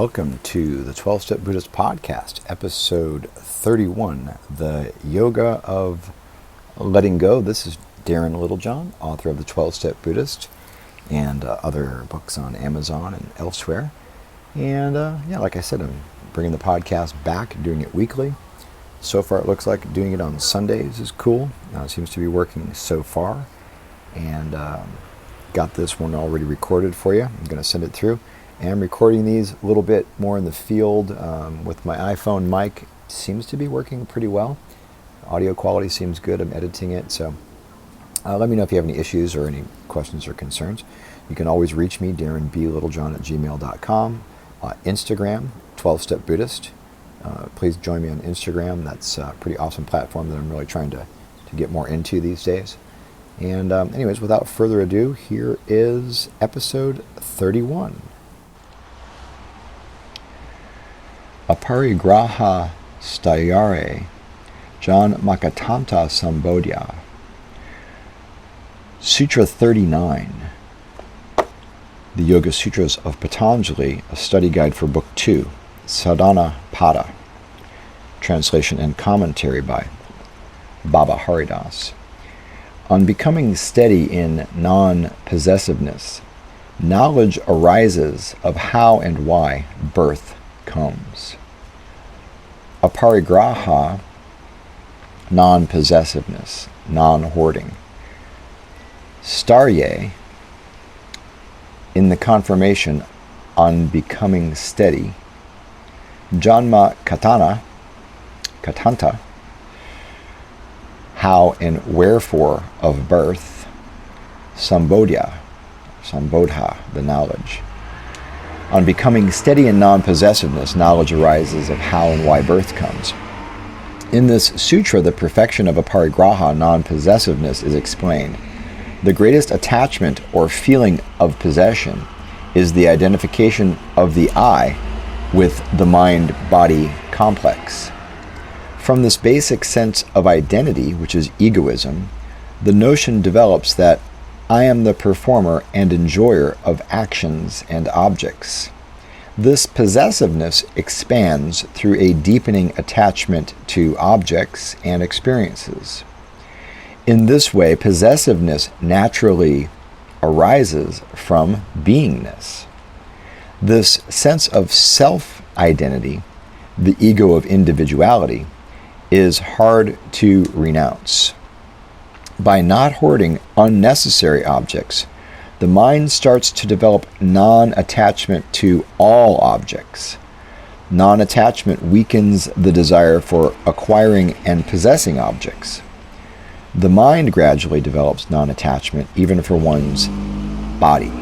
welcome to the 12-Step Buddhist Podcast, episode 31, The Yoga of Letting Go. This is Darren Littlejohn, author of the 12-Step Buddhist and other books on Amazon and elsewhere. And like I said, I'm bringing the podcast back, doing it weekly. So far it looks like doing it on Sundays is cool. It seems to be working so far. And got this one already recorded for you. I'm going to send it through. And I'm recording these a little bit more in the field with my iPhone mic. Seems to be working pretty well. Audio quality seems good. I'm editing it. So let me know if you have any issues or any questions or concerns. You can always reach me, darrenblittlejohn@gmail.com. Instagram, 12-Step Buddhist. Please join me on Instagram. That's a pretty awesome platform that I'm really trying to get more into these days. And anyways, without further ado, here is episode 31. Aparigraha Stayare Jan Makatanta Sambodhya. Sutra 39. The Yoga Sutras of Patanjali, a study guide for Book 2, Sadhana Pada. Translation and commentary by Baba Haridas. On becoming steady in non-possessiveness, knowledge arises of how and why birth comes. Aparigraha, non-possessiveness, non-hoarding. Starye, in the confirmation on becoming steady. Janma Katanta, how and wherefore of birth. Sambodha, the knowledge. On becoming steady in non-possessiveness, knowledge arises of how and why birth comes. In this sutra, the perfection of aparigraha, non-possessiveness, is explained. The greatest attachment or feeling of possession is the identification of the I with the mind-body complex. From this basic sense of identity, which is egoism, the notion develops that I am the performer and enjoyer of actions and objects. This possessiveness expands through a deepening attachment to objects and experiences. In this way, possessiveness naturally arises from beingness. This sense of self-identity, the ego of individuality, is hard to renounce. By not hoarding unnecessary objects, the mind starts to develop non-attachment to all objects. Non-attachment weakens the desire for acquiring and possessing objects. The mind gradually develops non-attachment even for one's body.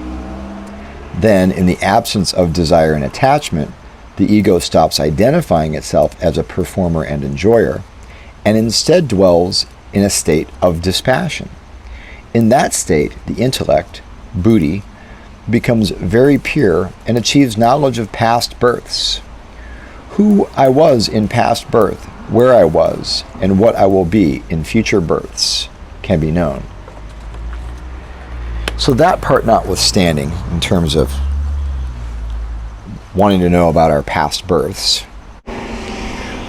Then, in the absence of desire and attachment, the ego stops identifying itself as a performer and enjoyer, and instead dwells in a state of dispassion. In that state, the intellect, buddhi, becomes very pure and achieves knowledge of past births. Who I was in past birth, where I was, and what I will be in future births can be known. So that part notwithstanding, in terms of wanting to know about our past births,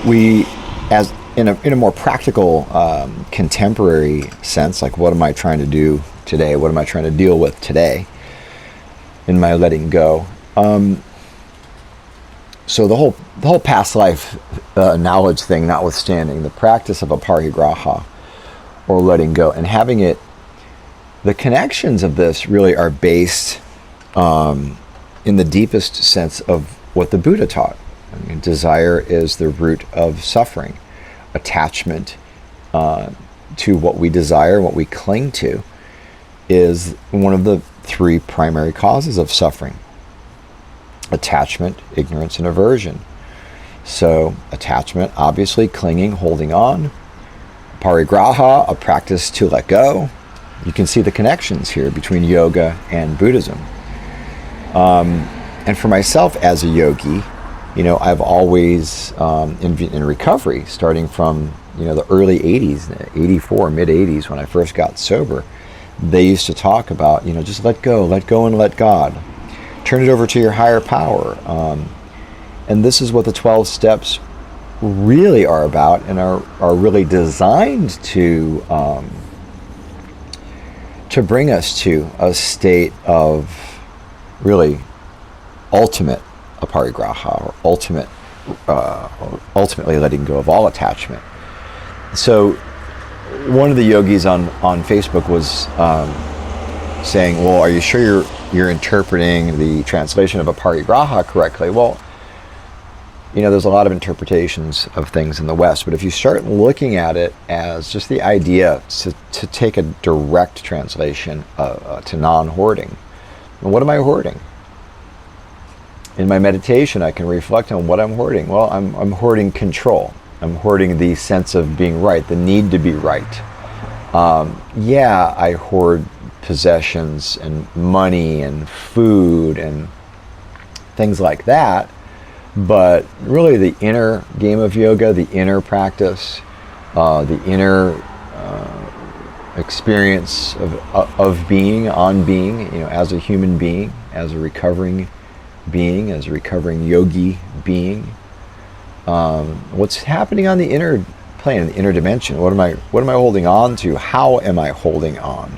we, as in a more practical, contemporary sense, like what am I trying to do today? What am I trying to deal with today in my letting go? So the whole past life knowledge thing notwithstanding, the practice of aparigraha, or letting go, and having it, the connections of this really are based in the deepest sense of what the Buddha taught. I mean, desire is the root of suffering. Attachment to what we desire, what we cling to, is one of the three primary causes of suffering. Attachment, ignorance, and aversion. So attachment, obviously clinging, holding on. Parigraha, a practice to let go. You can see the connections here between yoga and Buddhism. And for myself as a yogi, I've always, in recovery, starting from, the early 80s, 84, mid 80s, when I first got sober, they used to talk about, just let go and let God. Turn it over to your higher power. And this is what the 12 steps really are about, and are really designed to bring us to a state of really ultimate aparigraha, or ultimately letting go of all attachment. So one of the yogis on Facebook was saying, well, are you sure you're interpreting the translation of aparigraha correctly? Well, there's a lot of interpretations of things in the West, but if you start looking at it as just the idea to take a direct translation to non-hoarding, what am I hoarding? In my meditation, I can reflect on what I'm hoarding. Well, I'm hoarding control. I'm hoarding the sense of being right, the need to be right. I hoard possessions and money and food and things like that. But really the inner game of yoga, the inner practice, the inner experience of being, on being, as a human being, as a recovering being, as a recovering yogi being. What's happening on the inner plane, the inner dimension? What am I holding on to? How am I holding on?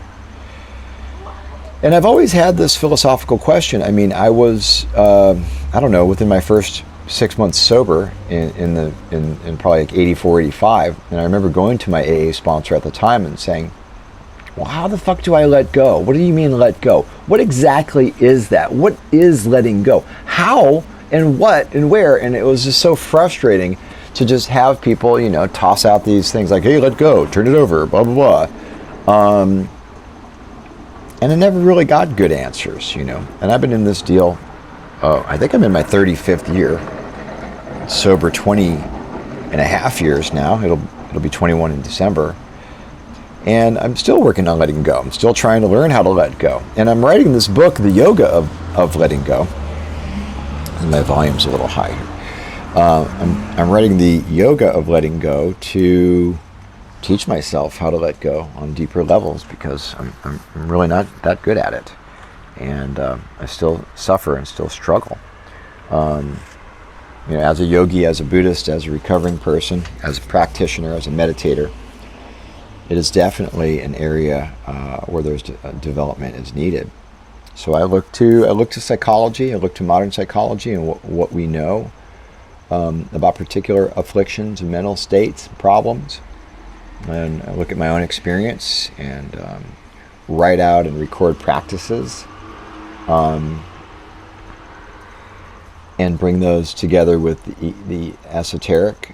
And I've always had this philosophical question. I mean, I was, within my first 6 months sober in probably like 84, 85, and I remember going to my AA sponsor at the time and saying, well, how the fuck do I let go? What do you mean let go? What exactly is that? What is letting go? How and what and where? And it was just so frustrating to just have people, toss out these things like, hey, let go, turn it over, blah, blah, blah. And I never really got good answers, And I've been in this deal, I think I'm in my 35th year, sober 20 and a half years now. It'll be 21 in December. And I'm still working on letting go. I'm still trying to learn how to let go. And I'm writing this book, The Yoga of Letting Go. And my volume's a little high here. I'm writing The Yoga of Letting Go to teach myself how to let go on deeper levels, because I'm really not that good at it. And I still suffer and still struggle. As a yogi, as a Buddhist, as a recovering person, as a practitioner, as a meditator, it is definitely an area where there's development is needed. So I look to psychology. I look to modern psychology and what we know about particular afflictions and mental states, and problems, and I look at my own experience and write out and record practices, and bring those together with the esoteric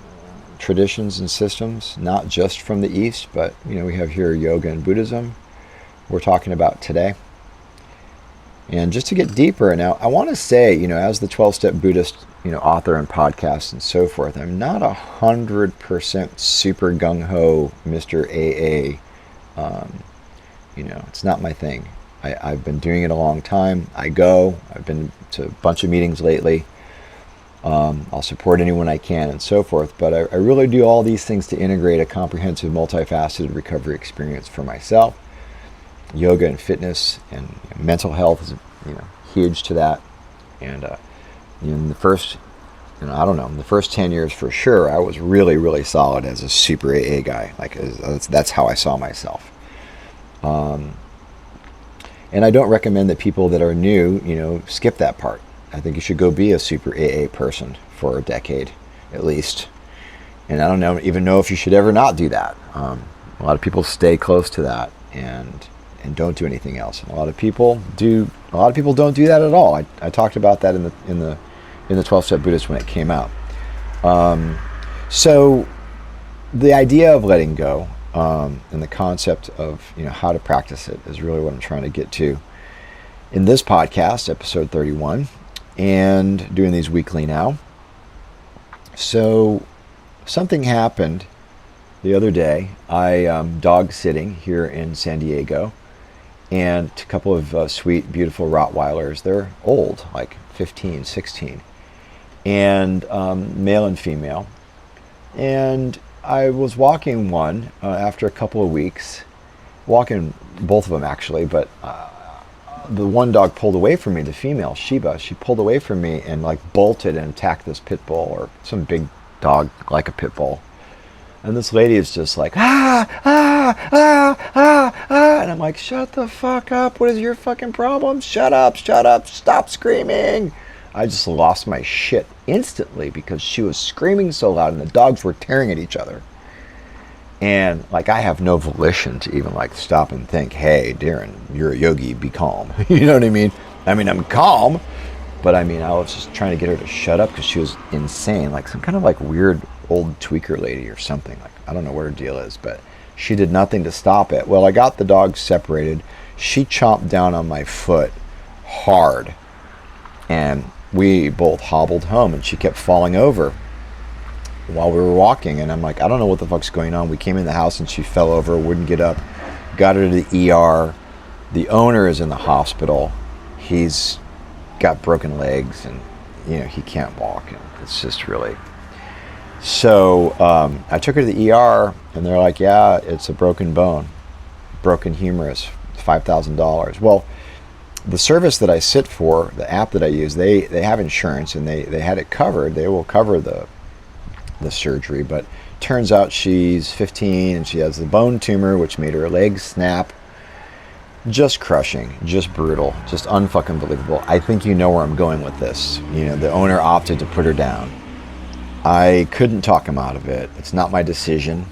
traditions and systems, not just from the East, but we have here yoga and Buddhism we're talking about today. And just to get deeper, now I want to say, as the 12-step Buddhist, author and podcast and so forth, I'm not 100% super gung-ho Mr. AA. It's not my thing. I've been doing it a long time. I've been to a bunch of meetings lately. I'll support anyone I can and so forth, but I really do all these things to integrate a comprehensive, multifaceted recovery experience for myself. Yoga and fitness and mental health is huge to that. And in the first, the first 10 years for sure, I was really, really solid as a super AA guy. That's how I saw myself. And I don't recommend that people that are new, skip that part. I think you should go be a super AA person for a decade, at least. And I don't even know if you should ever not do that. A lot of people stay close to that and don't do anything else. And a lot of people don't do that at all. I talked about that in the 12-step Buddhist when it came out. So the idea of letting go and the concept of how to practice it is really what I'm trying to get to in this podcast, episode 31. And doing these weekly now. So something happened the other day. I dog sitting here in San Diego, and a couple of sweet, beautiful Rottweilers. They're old, like 15, 16, and male and female. And I was walking one after a couple of weeks, walking both of them actually, but the one dog pulled away from me, the female Shiba. She pulled away from me and like bolted and attacked this pit bull, or some big dog like a pit bull. And this lady is just like, and I'm like, shut the fuck up. What is your fucking problem? Shut up, stop screaming. I just lost my shit instantly because she was screaming so loud and the dogs were tearing at each other. And like, I have no volition to even like stop and think, hey, Darren, you're a yogi, be calm. You know what I mean? I mean, I'm calm, but I mean, I was just trying to get her to shut up because she was insane, like some kind of like weird old tweaker lady or something. Like, I don't know what her deal is, but she did nothing to stop it. Well, I got the dogs separated. She chomped down on my foot hard, and we both hobbled home, and she kept falling over while we were walking. And I'm like, I don't know what the fuck's going on. We came in the house and she fell over, wouldn't get up, got her to the ER. The owner is in the hospital. He's got broken legs, and you know, he can't walk, and it's just really. So I took her to the ER, and they're like, yeah, it's a broken bone, broken humerus, $5,000. Well, the service that I sit for, the app that I use, they have insurance, and they had it covered. They will cover the surgery, but turns out she's 15 and she has the bone tumor, which made her legs snap. Just crushing, just brutal, just unfucking believable. I think you know where I'm going with this. You know, the owner opted to put her down. I couldn't talk him out of it. It's not my decision.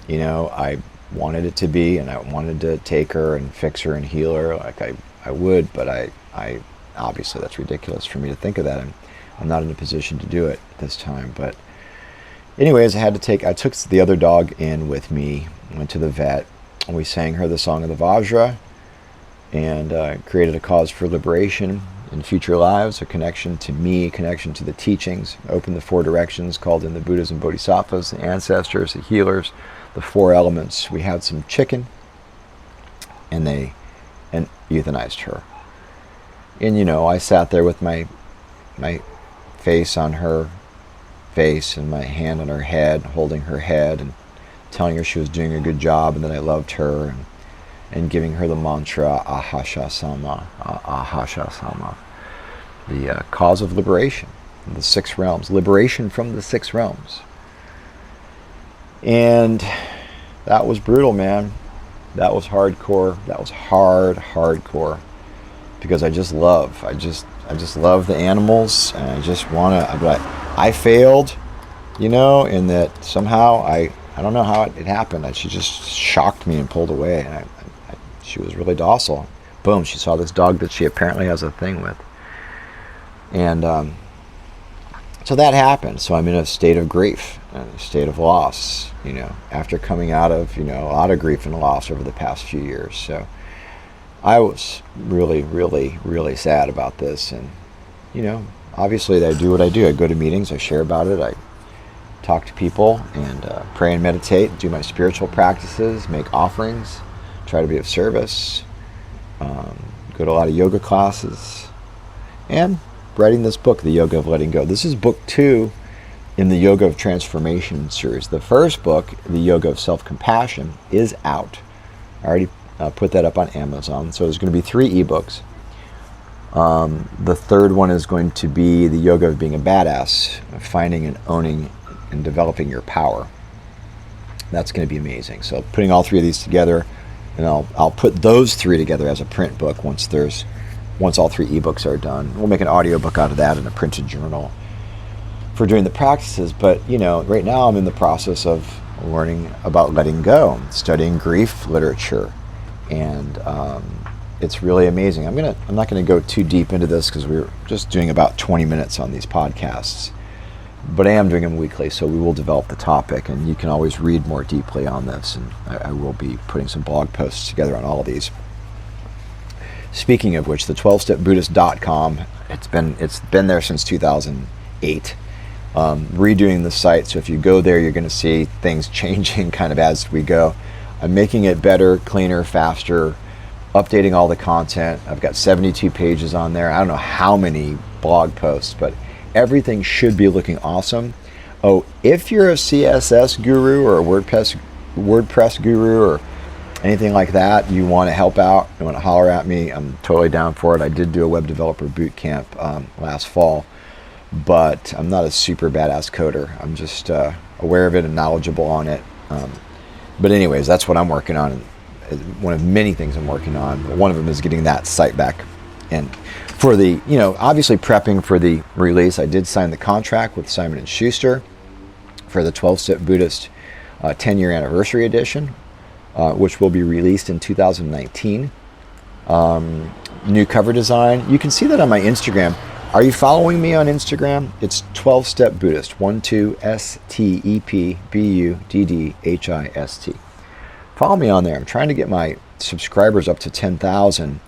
You know, I wanted it to be, and I wanted to take her and fix her and heal her like I would, but I obviously that's ridiculous for me to think of that. I'm not in a position to do it this time. But anyways, I took the other dog in with me, went to the vet, and we sang her the Song of the Vajra, and created a cause for liberation in future lives, a connection to me, a connection to the teachings, opened the 4 directions called in the Buddhism Bodhisattvas, the ancestors, the healers, the 4 elements. We had some chicken, and they euthanized her. And you know, I sat there with my face on her face and my hand on her head, holding her head and telling her she was doing a good job and that I loved her, and giving her the mantra Ahasha Sama, the cause of liberation, the 6 realms, liberation from the 6 realms. And that was brutal, man. That was hardcore. That was hardcore, because I just love the animals, and I just want to. But I failed, you know, in that somehow I don't know how it happened. She just shocked me and pulled away, and she was really docile. Boom, she saw this dog that she apparently has a thing with. And so that happened. So I'm in a state of grief, and a state of loss, you know, after coming out of, you know, a lot of grief and loss over the past few years. So I was really, really, really sad about this. And, you know, obviously I do what I do. I go to meetings, I share about it, I talk to people, and pray and meditate, do my spiritual practices, make offerings, try to be of service, go to a lot of yoga classes, and writing this book, The Yoga of Letting Go. This is book 2 in the Yoga of Transformation series. The first book, The Yoga of Self-Compassion, is out. I already put that up on Amazon. So there's going to be 3 ebooks. The third one is going to be The Yoga of Being a Badass, finding and owning and developing your power. That's going to be amazing. So putting all 3 of these together, and I'll put those 3 together as a print book once all 3 ebooks are done. We'll make an audiobook out of that and a printed journal for doing the practices. But, you know, right now I'm in the process of learning about letting go, studying grief literature, and it's really amazing. I'm not going to go too deep into this because we're just doing about 20 minutes on these podcasts, but I am doing them weekly, so we will develop the topic, and you can always read more deeply on this, and I will be putting some blog posts together on all of these. Speaking of which, the 12stepbuddhist.com, it's been there since 2008. Redoing the site, so if you go there, you're going to see things changing kind of as we go. I'm making it better, cleaner, faster, updating all the content. I've got 72 pages on there. I don't know how many blog posts, but everything should be looking awesome. Oh, if you're a CSS guru or a WordPress guru, or anything like that, you want to help out, you want to holler at me, I'm totally down for it. I did do a web developer boot camp last fall, but I'm not a super badass coder. I'm just aware of it and knowledgeable on it. But anyways, that's what I'm working on. One of many things I'm working on. One of them is getting that site back. And for the, obviously prepping for the release, I did sign the contract with Simon & Schuster for the 12-Step Buddhist 10-year anniversary edition, which will be released in 2019. New cover design. You can see that on my Instagram. Are you following me on Instagram? It's 12-Step Buddhist. 12STEPBUDDHIST. Follow me on there. I'm trying to get my subscribers up to 10,000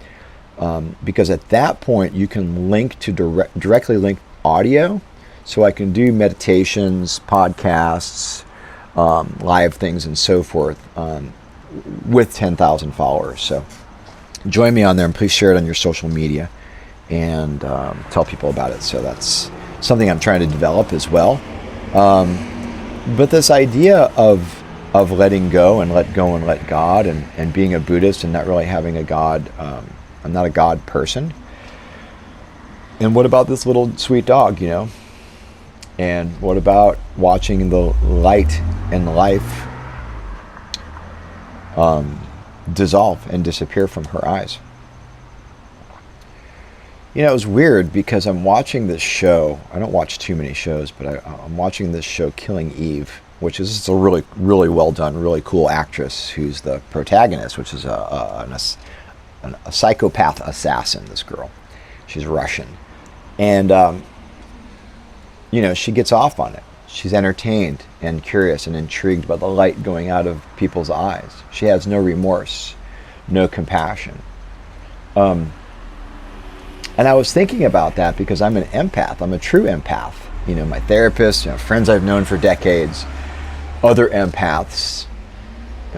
because at that point you can link to directly link audio, so I can do meditations, podcasts, live things, and so forth with 10,000 followers. So join me on there, and please share it on your social media and tell people about it. So that's something I'm trying to develop as well. But this idea of letting go and let God, and being a Buddhist and not really having a God, I'm not a God person. And what about this little sweet dog, And what about watching the light and life dissolve and disappear from her eyes? It was weird because I'm watching this show. I don't watch too many shows, but I'm watching this show, Killing Eve, which is just a really, really well done, really cool actress who's the protagonist, which is a psychopath assassin, this girl. She's Russian. And, she gets off on it. She's entertained and curious and intrigued by the light going out of people's eyes. She has no remorse, no compassion. And I was thinking about that because I'm an empath. I'm a true empath. My therapist, friends I've known for decades, other empaths.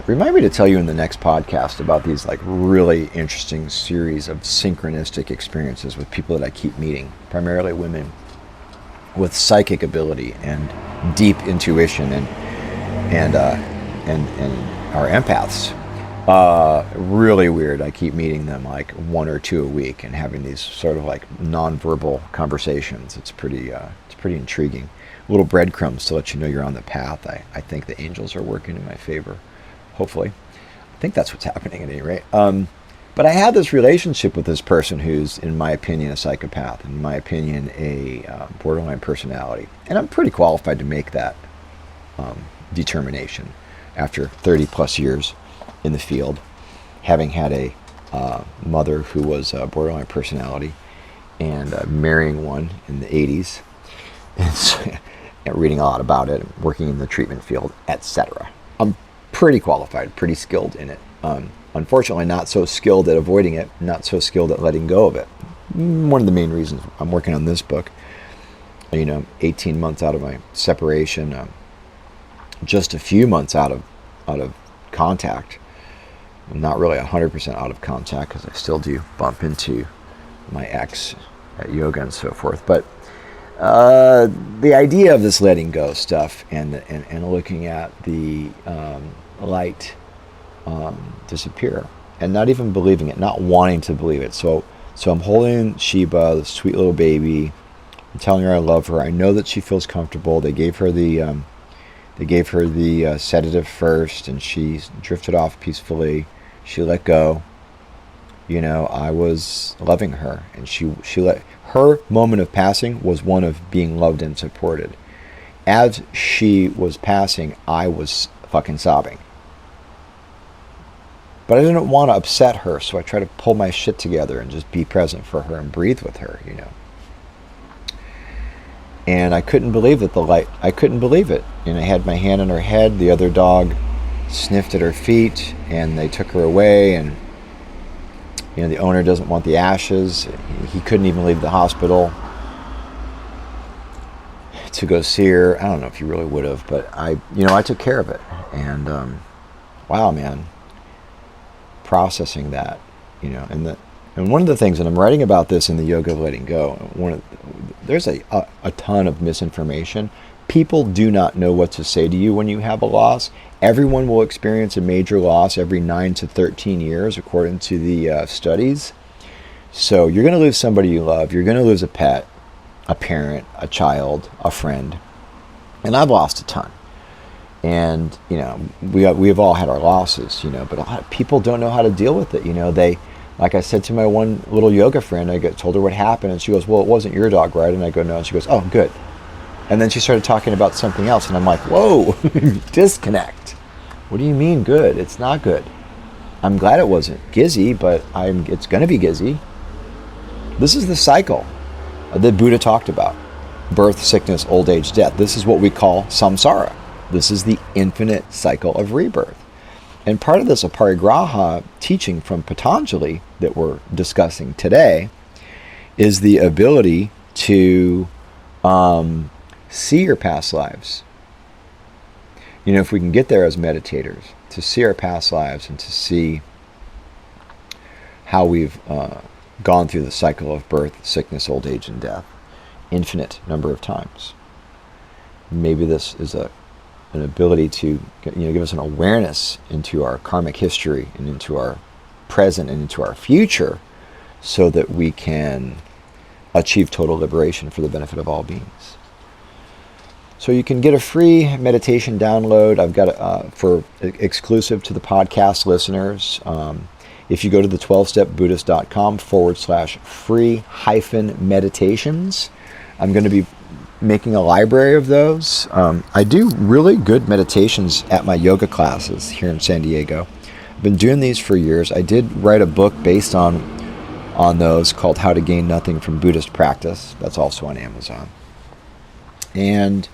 Remind me to tell you in the next podcast about these really interesting series of synchronistic experiences with people that I keep meeting, primarily women with psychic ability and deep intuition and are empaths. Really weird. I keep meeting them one or two a week and having these sort of non-verbal conversations. It's pretty intriguing. Little breadcrumbs to let you know you're on the path. I think the angels are working in my favor. Hopefully. I think that's what's happening at any rate. But I had this relationship with this person who's, in my opinion, a psychopath, in my opinion, a borderline personality. And I'm pretty qualified to make that determination after 30 plus years in the field, having had a mother who was a borderline personality and marrying one in the 80s, and reading a lot about it, working in the treatment field, etc. I'm pretty qualified, pretty skilled in it. Unfortunately, not so skilled at avoiding it, not so skilled at letting go of it. One of the main reasons I'm working on this book, 18 months out of my separation, just a few months out of contact. I'm not really 100% out of contact because I still do bump into my ex at yoga and so forth. But the idea of this letting go stuff and looking at the light disappear and not even believing it, not wanting to believe it. So I'm holding Sheba, the sweet little baby. I'm telling her I love her. I know that she feels comfortable. They gave her the sedative first, and she drifted off peacefully. She let go. I was loving her, and she let her moment of passing was one of being loved and supported. As she was passing, I was fucking sobbing. But I didn't want to upset her, so I tried to pull my shit together and just be present for her and breathe with her, And I couldn't believe that I couldn't believe it. And I had my hand on her head. The other dog sniffed at her feet, and they took her away. And, the owner doesn't want the ashes. He couldn't even leave the hospital to go see her. I don't know if he really would have, but I took care of it. And, wow, man. Processing that, and one of the things, and I'm writing about this in the Yoga of Letting Go, there's a ton of misinformation. People do not know what to say to you when you have a loss. Everyone will experience a major loss every 9 to 13 years, according to the studies. So you're going to lose somebody you love. You're going to lose a pet, a parent, a child, a friend. And I've lost a ton. And, we've all had our losses, but a lot of people don't know how to deal with it. They, like I said to my one little yoga friend, told her what happened, and she goes, well, it wasn't your dog, right? And I go, no. And she goes, oh, good. And then she started talking about something else, and I'm like, whoa, disconnect. What do you mean good? It's not good. I'm glad it wasn't Gizzy, but it's going to be Gizzy. This is the cycle that Buddha talked about. Birth, sickness, old age, death. This is what we call samsara. This is the infinite cycle of rebirth. And part of this aparigraha teaching from Patanjali that we're discussing today is the ability to see your past lives. If we can get there as meditators, to see our past lives and to see how we've gone through the cycle of birth, sickness, old age, and death, infinite number of times. Maybe this is an ability to give us an awareness into our karmic history and into our present and into our future, so that we can achieve total liberation for the benefit of all beings. So you can get a free meditation download. I've got for exclusive to the podcast listeners. If you go to the 12stepbuddhist.com/free-meditations, I'm going to be making a library of those. I do really good meditations at my yoga classes here in San Diego. I've been doing these for years. I did write a book based on those called How to Gain Nothing from Buddhist Practice. That's also on Amazon. And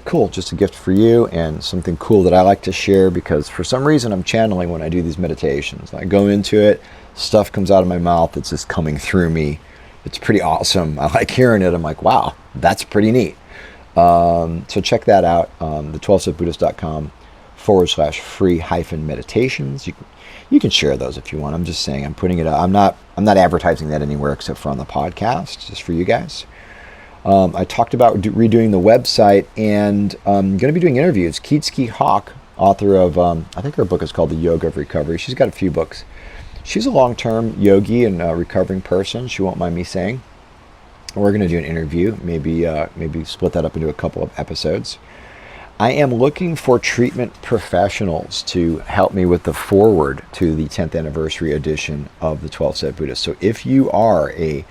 cool, just a gift for you, and something cool that I like to share, because for some reason I'm channeling when I do these meditations. I go into it, stuff comes out of my mouth, it's just coming through me. It's pretty awesome. I like hearing it. I'm like, wow, that's pretty neat. So check that out, the 12stepbuddhist.com/free-meditations. You can share those if you want. I'm just saying, I'm putting it out. I'm not advertising that anywhere except for on the podcast, just for you guys. I talked about redoing the website, and I'm going to be doing interviews. Keatski Hawk, author of, I think her book is called The Yoga of Recovery. She's got a few books. She's a long-term yogi and recovering person, she won't mind me saying. We're going to do an interview, maybe split that up into a couple of episodes. I am looking for treatment professionals to help me with the foreword to the 10th anniversary edition of the 12-Step Buddhist. So if you are a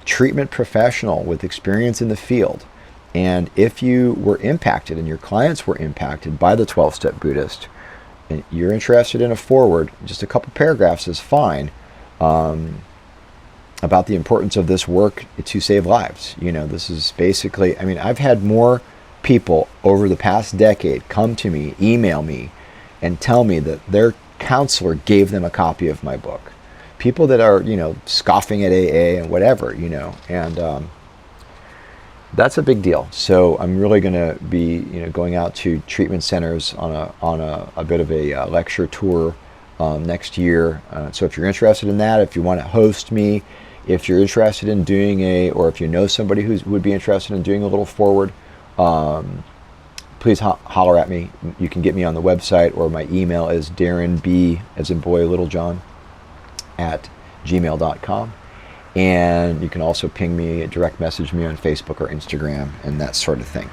treatment professional with experience in the field, and if you were impacted and your clients were impacted by the 12-Step Buddhist, and you're interested in a foreword, just a couple paragraphs is fine, about the importance of this work to save lives. This is basically, I've had more people over the past decade come to me, email me, and tell me that their counselor gave them a copy of my book. People that are, scoffing at AA and whatever, and that's a big deal. So I'm really going to be, going out to treatment centers on a bit of a lecture tour next year. So if you're interested in that, if you want to host me, if you're interested in doing or if you know somebody who would be interested in doing a little forward, please holler at me. You can get me on the website, or my email is darrenb, as in boy, little John, @gmail.com. And you can also ping me, direct message me on Facebook or Instagram and that sort of thing.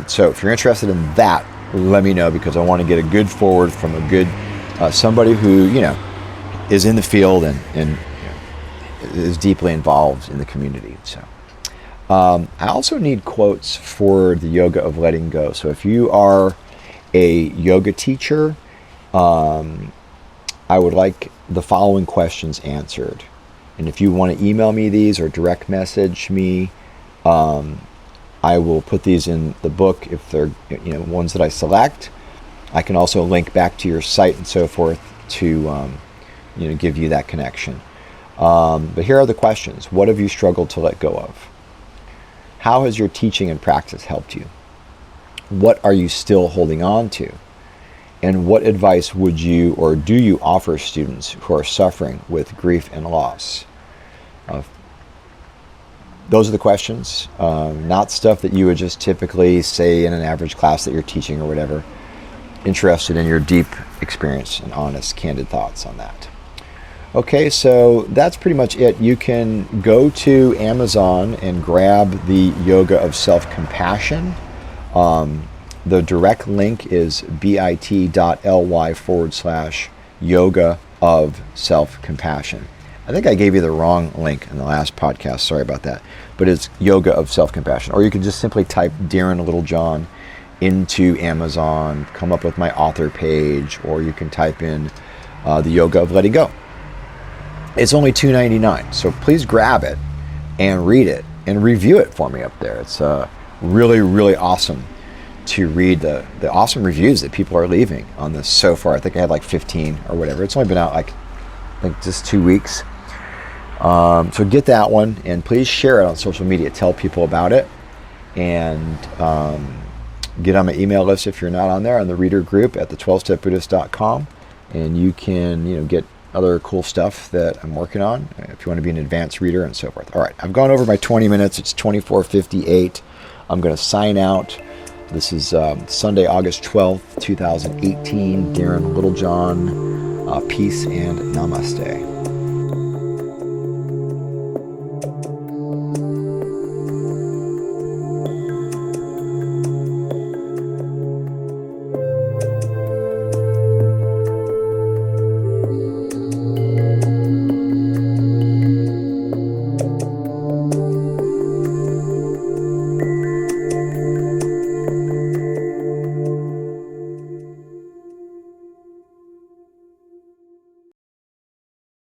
So if you're interested in that, let me know, because I want to get a good forward from a good somebody who is in the field and is deeply involved in the community. So I also need quotes for the yoga of letting go. So if you are a yoga teacher, I would like the following questions answered. And if you want to email me these or direct message me, I will put these in the book if they're ones that I select. I can also link back to your site and so forth to give you that connection. But here are the questions. What have you struggled to let go of? How has your teaching and practice helped you? What are you still holding on to? And what advice would you or do you offer students who are suffering with grief and loss? those are the questions, not stuff that you would just typically say in an average class that you're teaching or whatever. Interested in your deep experience and honest, candid thoughts on that. Okay, so that's pretty much it. You can go to Amazon and grab the Yoga of Self-Compassion. The direct link is bit.ly/yoga of self-compassion. I think I gave you the wrong link in the last podcast. Sorry about that. But it's Yoga of Self-Compassion. Or you can just simply type Darren Littlejohn into Amazon, come up with my author page, or you can type in the Yoga of Letting Go. It's only $2.99, so please grab it and read it and review it for me up there. It's really, really awesome to read the awesome reviews that people are leaving on this so far. I think I had like 15 or whatever. It's only been out like I think just 2 weeks. So get that one and please share it on social media. Tell people about it and get on my email list if you're not on there, on the reader group at the12stepbuddhist.com, and you can get other cool stuff that I'm working on if you want to be an advanced reader and so forth. All right, I've gone over my 20 minutes. It's 24:58. I'm going to sign out. This is Sunday, August 12th, 2018. Darren Littlejohn. Peace and namaste.